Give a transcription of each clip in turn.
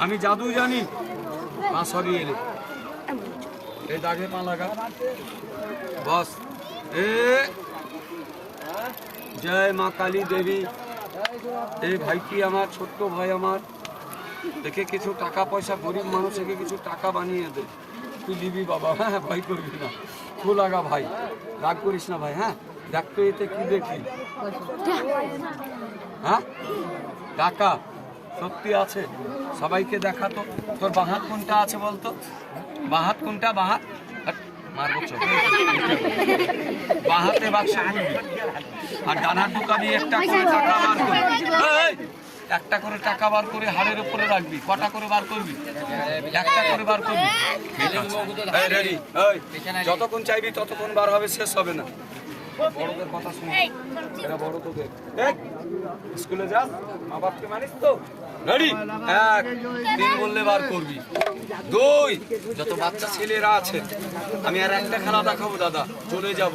আমি জাদু জানি পা সরিয়ে এলে এই দাগে পা লাগা বস এ জয় মা কালী দেবী। এই ভাইটি আমার ছোট্ট ভাই আমার দেখে কিছু টাকা পয়সা গরিব মানুষকে কিছু টাকা বানিয়ে দে। তুই দিবি বাবা, হ্যাঁ ভয় করবি না, তু লাগা ভাই, রাগ করিস না ভাই। হ্যাঁ দেখ তো এতে কি দেখি, হ্যাঁ টাকা সত্যি আছে, সবাইকে দেখা তো। তোর বাহাত কোনটা আছে বলতো, বাহাত কোনটা, বাহাত মারবো চোখ, বাহাতে বাক্স আর ডানার ঢুকা দিয়ে একটা করে টাকা বার করে, একটা করে টাকা বার করে হাড়ের উপরে রাখবি। কটা করে বার করবি? একটা করে বার করবি। রেডি? যতক্ষণ চাইবি ততক্ষণ বার হবে, শেষ হবে না। বড়দের কথা শুনে, এরা বড় তোদের স্কুলে যাস, মা বাপকে মানিস তো। রেডি? 1 3 বললে বার করবি। 2 যত বাচ্চা ছেলেরা আছে, আমি আর একটা খেলা দেখাবো দাদা, চলে যাব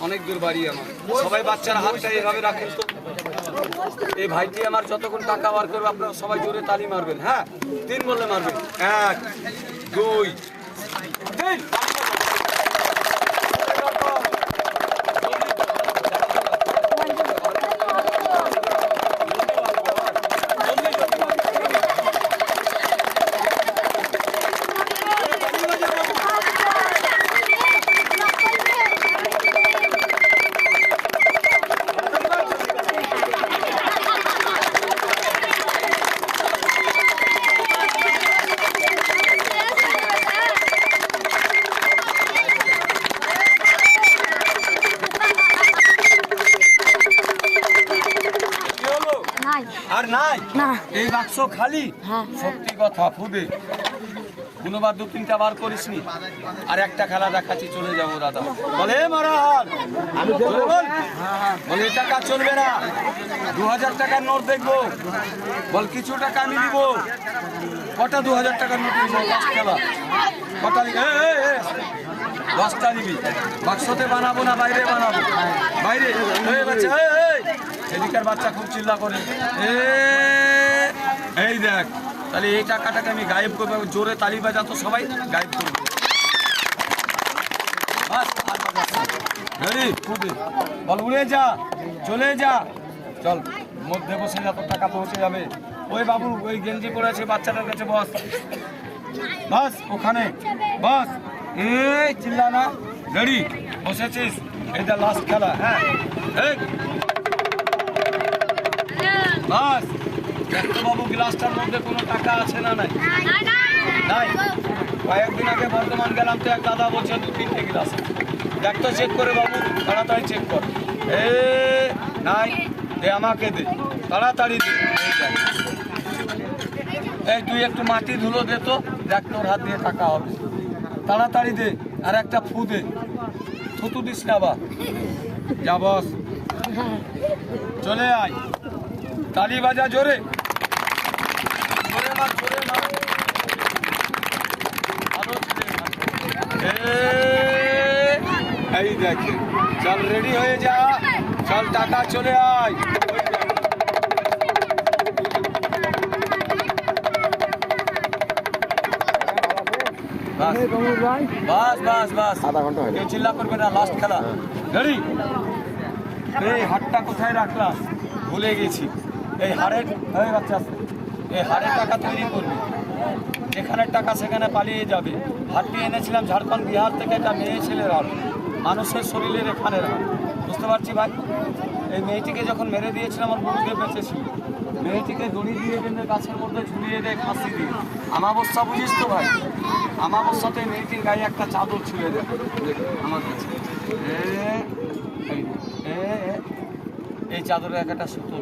অনেক দূর বাড়ি আমার। সবাই বাচ্চারা হাতটা এইভাবে রাখেন তো। এই ভাইটি আমার যতক্ষণ টাকা বার করবে আপনারা সবাই জোরে তালি মারবেন। হ্যাঁ 3 বললে মারবেন। 1 2 3। আর নাই এই বাক্স খালি, সত্যি কথা ফুদে কোনোবার 2-3টা বার করিসনি। আর একটা খেলা দেখাচ্ছি, চলে যাবো দাদা। বলে মারান বলে টাকা চলবে না, 2000 টাকার নোট দেখবো, বল কিছু টাকা আমি দিব। কটা 2000 টাকার নোট দিব? খেলা কটা? 10টা নিবি। বাক্সতে বানাবো না বাইরে বানাবো? বাইরে। বাচ্চা এদিকের বাচ্চা খুব চিল্লা করে, এই দেখ, তাহলে এই টাকাটাকে আমি গায়েব করবো। জোরে তালি বাজা তো সবাই গায়েব করবো। বল উড়ে যা, চলে যা, চল মধ্যে বসে যা, তোর টাকা পৌঁছে যাবে। ওই বাবু ওই গেঞ্জি পড়েছে বাচ্চাটার কাছে বস, বস ওখানে বস। এই চিল্লা না, রেডি? বসেছিস? এটা লাস্ট খেলা। হ্যাঁ বাস। দেখতো বাবু গ্লাসটার মধ্যে কোনো টাকা আছে না? নাই নাই। কয়েকদিন আগে বর্ধমান গেলাম তো, এক দাদা বলছে 2-3টে গ্লাস। দেখতো চেক করে বাবু, তাড়াতাড়ি চেক কর। নাই, দে আমাকে দে, তাড়াতাড়ি দে। এই তুই একটু মাটি ধুলো দে তো, দেখ তোর হাত দিয়ে টাকা হবে, তাড়াতাড়ি দে। আর একটা ফু দে, থুতু দিস না বা। যা বস, চলে আয়, তালি বাজা জোরে, জোরে মার, জোরে মার। এই দেখে, চল রেডি হয়ে যা, চল টাকা চলে আয়। বাস বাস বাস, আধা ঘন্টা কেউ চিল্লা করবে না, লাস্ট খেলা। রেডি? এই হাতটা কোথায় রাখলাম ভুলে গেছি। এই হাড়ের বাচ্চা আছে, এই হাড়ের টাকা তৈরি করবি, যেখানে টাকা সেখানে পালিয়ে যাবে। হাতটি এনেছিলাম ঝাড়খণ্ড বিহার থেকে, একটা মেয়ে ছেলের হাত, মানুষের শরীরের এখানের হাত, বুঝতে পারছি ভাই। এই মেয়েটিকে যখন মেরে দিয়েছিলাম আমার গুরুদেব বেঁচেছিল, মেয়েটিকে দড়ি দিয়ে বেঁধে গাছের মধ্যে ঝুলিয়ে দেয় ফাঁসি দিয়ে। আমাবস্যা বুঝিস তো ভাই? আমাবস্যাতে মেয়েটির গায়ে একটা চাদর ছুঁড়ে দেয় আমার কাছে। এই চাদরের একটা সুতো,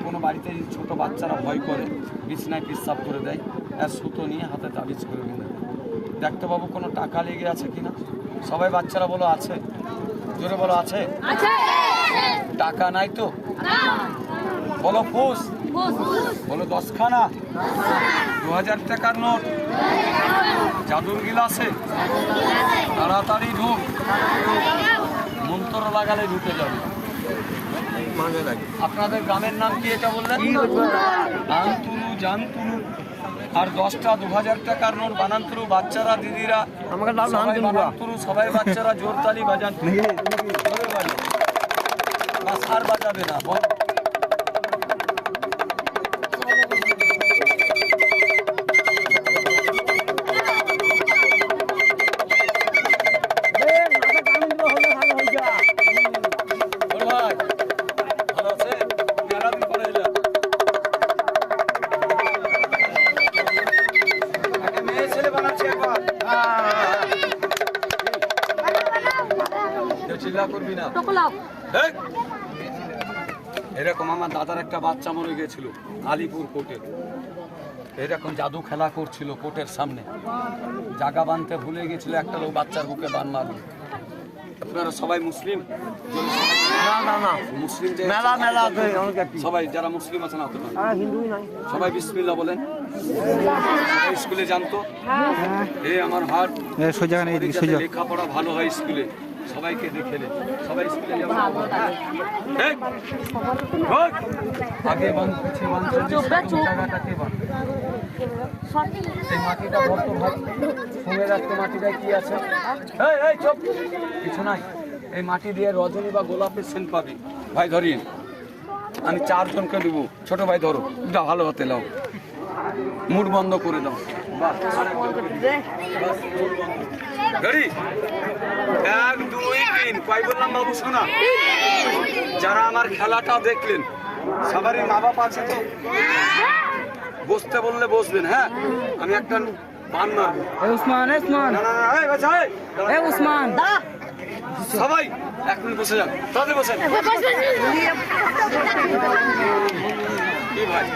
কোনো বাড়িতে ছোট বাচ্চারা ভয় করে, বিছনায় পিসাব করে দেয়, আর সুতো নিয়ে হাতে তাবিজ করে বেঁধে দেয়। দেখতে বাবু কোনো টাকা লেগে আছে কিনা? সবাই বাচ্চারা বলো আছে, জোরে বলো আছে। টাকা নাই তো? বলো ফুস, বলো 10খানা 2000 টাকার নোট, জাদুর গিলাসে, তাড়াতাড়ি ঢুক, মন্ত্র লাগালে ঢুকে যাবে। আপনাদের গ্রামের নাম কি এটা বললেন? আনতুরু জানতুরু। আর 10টা 2000 টাকার নোট বানানতুরু। বাচ্চারা দিদিরা সবাই বানানতুরু, সবাই বাচ্চারা জোরতালি বাজান। জোরে বাজান না, সার বাজাবে না। এরকম আমার দাদার একটা বাচ্চা মরে গেছিল আলিপুর কোর্টে। এরকম জাদু খেলা করছিল কোর্টের সামনে, জায়গা বাঁধতে ভুলে গেছিল, একটা লোক বাচ্চার বুকে বান মারল। আপনারা সবাই মুসলিম? মুসলিম যে সবাই যারা মুসলিম আছেন সবাই বিসমিল্লাহ বলেন। স্কুলে জানতো আমার হাট লেখাপড়া ভালো হয় স্কুলে, সবাইকে দেখে সবাই স্কুলে যাবে। আগে মাটিটা ভর্ত ভাই শুনে রাখতে, মাটিটা কি আছে? কিছু নাই। এই মাটি দিয়ে রজনী বা গোলাপের সেন্ট পাবি। ভাই ধরিয়ে আমি 4 জনকে দেবো। ছোট ভাই ধরো, ভালো হাতে লাও, মুড বন্ধ করে দাও। ধরি 1 2 3 কয় বললাম বাবু? শোনা, যারা আমার খেলাটা দেখলেন সবারই মা বাপ আছে তো? বসতে বললে বসবেন। হ্যাঁ, আমি একটা বান মারবো। সবাই 1 মিনিট বসে যান, তাদের বসেন। কি ভাই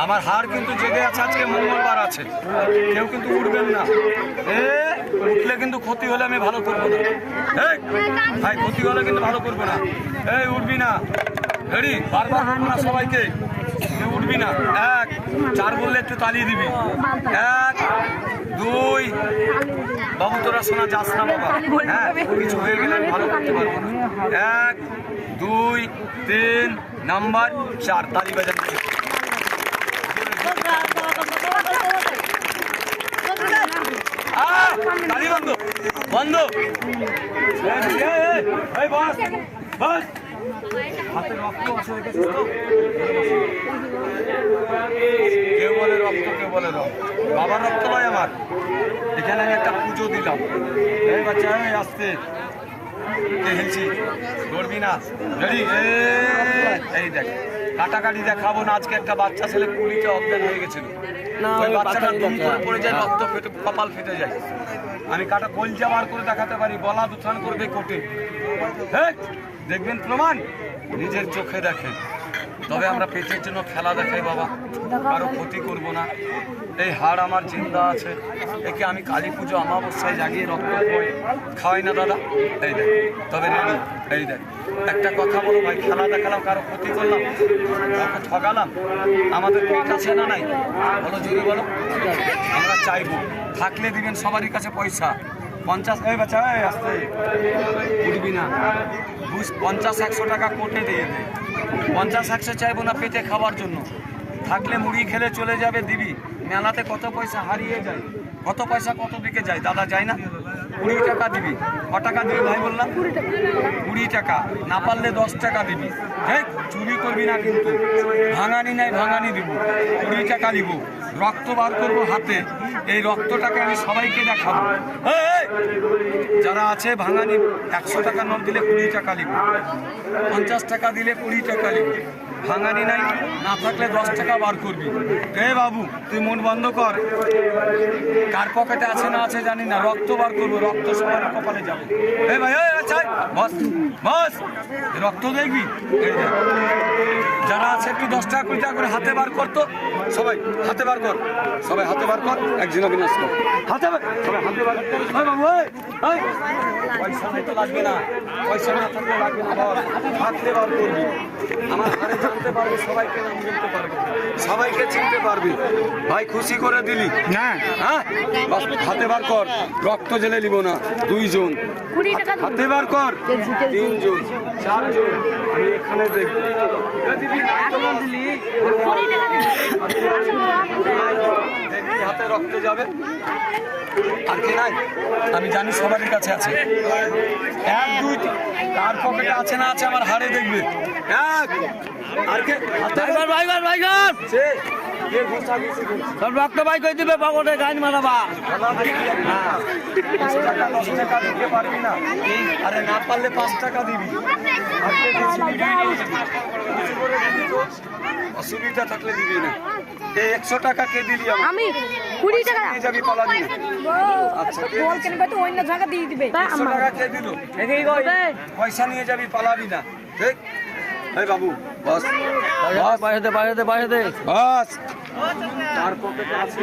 আমার হার কিন্তু জেগে আছে। আজকে মঙ্গলবার আছে, কেউ কিন্তু উঠবেন না। উঠলে কিন্তু ক্ষতি হলে আমি ভালো করবো না। ভাই ক্ষতি হলে কিন্তু ভালো করবো না। উঠবি না, বারবার না সবাইকে, উঠবি না। 1 4 বললে একটু তালিয়ে দিবি। 1 2 বাবু তোরা শোনা যাস না বাবা। হ্যাঁ, কিছু হয়ে গেলে আমি ভালো করতে পারবো না। 1 2 3 নাম্বার 4 তালি বাজান। তালি বন্ধ বন্ধ। হাতে রক্ত আছে, দেখেছিস তো? কেউ বলে রক্ত, কেউ বলে রক্ত। বাবার রক্ত নয় আমার। এখানে আমি একটা পুজো দিলাম। এই বাচ্চা আসতে হেলছি, ধরবি না। এই দেখ, কাটাকাটি দেখাবো না। আজকে একটা বাচ্চা ছেলে পুলিতে অজ্ঞান হয়ে গেছিল। ওই বাচ্চাটা দুম করে পড়ে যায়, রক্ত ফেটে কপাল ফেটে যায়। আমি কাটা কলজা বার করে দেখাতে পারি, গলা দুথান করবে কোটে। দেখবেন প্রমাণ, নিজের চোখে দেখেন। তবে আমরা পেটের জন্য খেলা দেখাই বাবা, কারো ক্ষতি করব না। এই হাড় আমার জিন্দা আছে, একে আমি কালী পুজো অমাবস্যায় জাগিয়ে রক্ত খাওয়াই না দাদা। এই দেখ, তবে রেডি। এই দেখ, একটা কথা বলো ভাই, খেলা দেখালাম, কারো ক্ষতি করলাম, কাউকে ঠকালাম? আমাদের পেট আছে না নাই? বলো, জোরে বলো। আমরা চাইবো, থাকলে দিবেন সবারই কাছে পয়সা। 50 বাচ্চা আসতে উঠবি না। 50-100 টাকা কোটে দিয়ে দে। 50-100 চাইবো না পেটে খাওয়ার জন্য। থাকলে মুড়ি খেলে চলে যাবে দিবি। মেলাতে কত পয়সা হারিয়ে যায়, কত পয়সা কত দিকে যায় দাদা, যায় না? 20 টাকা দিবি। ক টাকা দিবি ভাই বললাম? 20 টাকা। না পারলে 10 টাকা দিবি। ঠিক, চুরি করবি না কিন্তু। ভাঙানি নাই, ভাঙানি দিব। 20 টাকা দিব। রক্ত বার করবো হাতে। এই রক্তটাকে আমি সবাইকে দেখাবো। যারা আছে ভাঙানি 100 টাকা নোট দিলে 20 টাকা লিখব, 50 টাকা দিলে 20 টাকা লিখব। ভাঙানি নাই, না থাকলে 10 টাকা বার করবি। বাবু তুই মন বন্ধ কর। কার পকেটে আছে না আছে জানি না, রক্ত বার করবো, রক্ত সবার কপালে যাবে। ভাই বস বস, রক্ত দেখবি। যারা আছে একটু 10 টাকা 20 টাকা করে হাতে বার করতো। সবাই হাতে বার কর, সবাই হাতে বার কর। একজন বিনাশ কর, হাতে সবাই হাতে বার কর। বাবু পয়সা নাই তো লাগবে না, পয়সা না থাকলে লাগবে না। থাকলে বার করবি। আমার ঘরে জানতে পারবে, সবাইকে নাম বলতে পারবে, সবাইকে চিনতে পারবি। ভাই খুশি করে দিলি না হ্যাঁ, বাস হাতে বার কর, রক্ত জেলে নিব না। 2 জন হাতে বার কর, 3 জন 4 জন, আমি এখানে দেখবো। দেখবি হাতে রক্ত যাবে, আর কে নাই আমি জানি সবারই কাছে আছে। 1 2 3 কার পকেটে আছে না আছে আমার হাড়ে দেখবে। 1 আর কে হাতে সে কে ঘুষা ঘুষি করছে, সব রক্ত বাই করে দিবে পকেটে, গান মারাবা। 10 টাকা 10 টাকা দিতে পারবি না, আরে না পারলে 5 টাকা দিবি। আর কে দিচ্ছি কিছু করে দিবি তো, অসুবিধা থাকলে দিবি না। এই 100 টাকা কে দিলি? আমি 20 টাকা নিয়ে যাবি, পালাবি না। আচ্ছা কে বল কেন তো অন্য জায়গা দিয়ে দিবে 100 টাকা কে দিল? পয়সা নিয়ে যাবি, পালাবি না। ঠিক এই বাবু বস বস, তার পকেটে আছে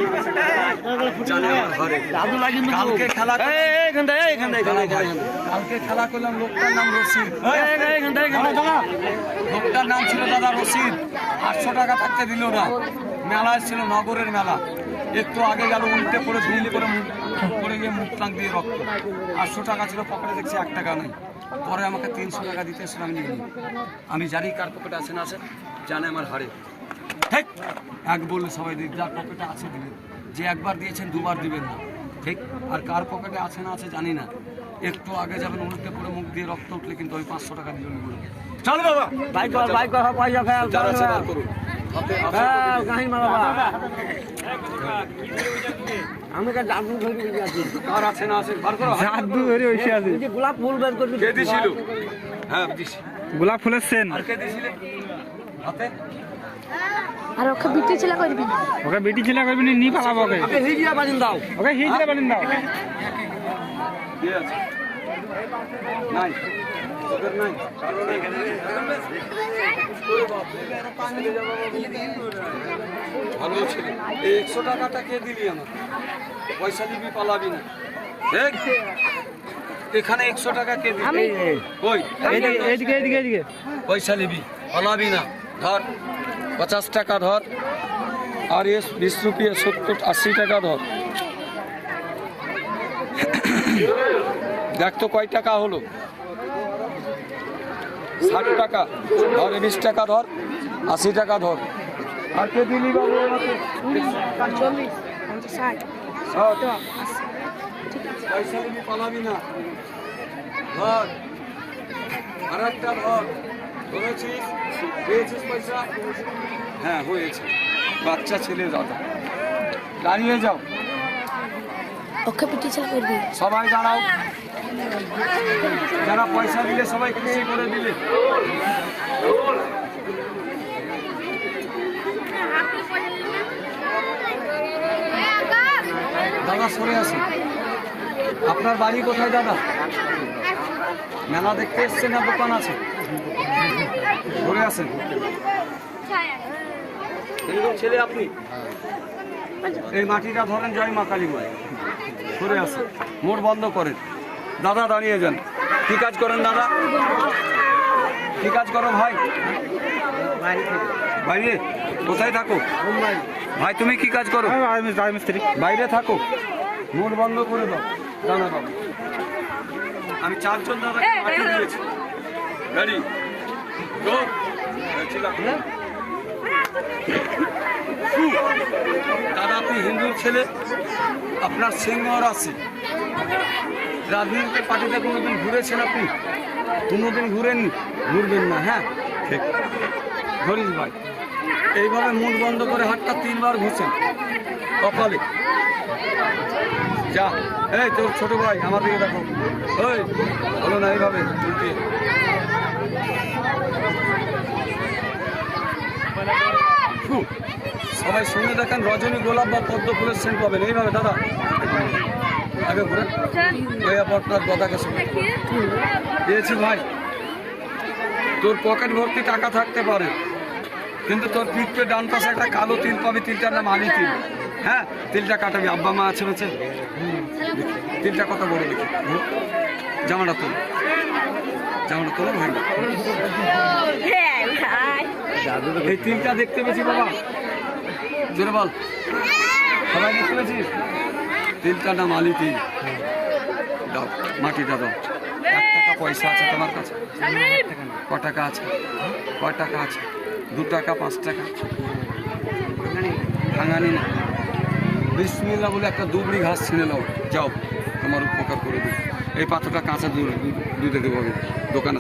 জানে আমার ঘরে। কালকে খেলা কালকে খেলা করলাম, লোকটার নাম রশিদ, লোকটার নাম ছিল দাদা রশিদ। 800 টাকা থাকতে দিল না, মেলায় ছিল নগরের মেলা, একটু আগে গেল উল্টে পড়ে ধুইলি করে পড়ে গিয়ে মুখ টাং দিয়ে রক্ত। 800 টাকা ছিল পকেটে, দেখছি 1 টাকা নেই। পরে আমাকে 300 টাকা দিতে এসে আমি নিয়ে নিই। আমি জানি কার পকেটে আছে না আছে, জানে আমার হাড়ে। ঠিক এক বললে সবাই দিক, যার পকেটে আছে দিবেন, যে একবার দিয়েছেন 2বার দিবেন না। ঠিক আর কার পকেটে আছে না আছে জানি না, একটু আগে যাবেন উল্টে পড়ে মুখ দিয়ে রক্ত উঠলে কিন্তু ওই 500 টাকা দিল নি বলবে। চল বাবা বাইক কর পয়সা খাও, যারা আছে বার করুন। গান মারাবা। আমি কা জাদু ধরে আছি, কার আছে না আছে বার করো। জাদু ধরে বসে আছি। যে গোলাপ ফুল বের করবি, কে দিছিল? হ্যাঁ দিছি। গোলাপ ফুলের সেন। আর কে দিছিলে হাতে? আর ওকে বিটি ছিলা করবি, ওকে বেটি ছেলে করবি নি পালাবো, ওকে ওকে হিজিয়া বাজিন দাও। ওকে হিজড়ে বানিন দাও। কে আছে? নাই ওদের নাই, কারো নাই। ভালো ছিল। এই 100 টাকাটা কে দিলি আমার? পয়সা দিবি, পালাবি না। দেখ এখানে 100 টাকা কে দিবি? কই এইদিকে এইদিকে এইদিকে। পয়সা নিবি, পালাবি না। ধর 50 টাকা ধর, আর 20 রুপিয়া 70 80 টাকা ধর। দেখ তো কয় টাকা হলো। 60 টাকা ধর, 20 টাকা ধর, 80 টাকা ধর। আর কে দিলি বাবু আমাকে? 40 50 60 পয়সা নিবি, পালাবি না। ধর আর একটা ধর, ধরেছিস, পেয়েছিস পয়সা? হ্যাঁ হয়েছে। বাচ্চা ছেলে দাদা, দাঁড়িয়ে যাও, ওকে বিটি ছিলা করবি। সবাই দাঁড়াও। যারা পয়সা দিলে সবাই খুশি করে দিলে। দাদা সরে আসুন। আপনার বাড়ি কোথায় দাদা? মেলা দেখতে এসছেন না দোকান আছে? সরে আসেন। এরকম ছেলে আপনি? এই মাটিটা ধরেন, জয় মা কালী মায়। সরে আসেন, মোড় বন্ধ করেন। দাদা দাঁড়িয়ে যান। কি কাজ করেন দাদা? কি কাজ করো ভাই? বাইরে? কোথায় থাকো ভাই? তুমি কি কাজ করো? মিস্ত্রি। বাইরে থাকো, মোড় বন্ধ করে দাও। দাদা বাবু, আমি 4 জন দাদা দিয়েছি। Ready go. দাদা আপনি হিন্দুর ছেলে, আপনার সিংহর আছে। রাজনীতির পার্টিতে কোনোদিন ঘুরেছেন আপনি? কোনোদিন ঘুরেননি, ঘুরবেন না। হ্যাঁ ঠিক ধরিস ভাই। এইভাবে মুখ বন্ধ করে হাতটা 3 বার ঘুরছেন কপালে। যা এই তোর ছোট ভাই আমার দিকে দেখো, ওই বলো না এইভাবে উল্টে। সবাই শুনে দেখেন, রজনী গোলাপ বা পদ্ম ফুলের সেন্ট পাবেন। এইভাবে দাদা আগে ঘুরে ওই আপনার দাদাকে শুনে দিয়েছি ভাই। তোর পকেট ভর্তি টাকা থাকতে পারে, কিন্তু তোর পিঠে ডান পাশে একটা কালো তিল পাবি, তিলটার নাম আলি তিল। হ্যাঁ তিলটা কাটাবি। আব্বা মা আছে বেঁচে? তিলটা কত বড় দেখি। জামাটা তোল, জামাটা তোলো ভাই। এই তিলটা দেখতে পেয়েছি বাবা, জোরে বল, সবাই দেখতে পেয়েছিস? তিলটা না মালি তিল, দাও মাটিটা দাও। 1 টাকা পয়সা আছে তোমার কাছে? ক টাকা আছে? কয় টাকা আছে? 2 টাকা, 5 টাকা? ভাঙানি না। বিসমিল্লাহ বলে একটা দুবড়ি ঘাস ছিঁড়ে নাও, যাও, তোমার উপকার করে দিই। এই পাথরটা কাঁচা দুধে দেবো আমি দোকানে।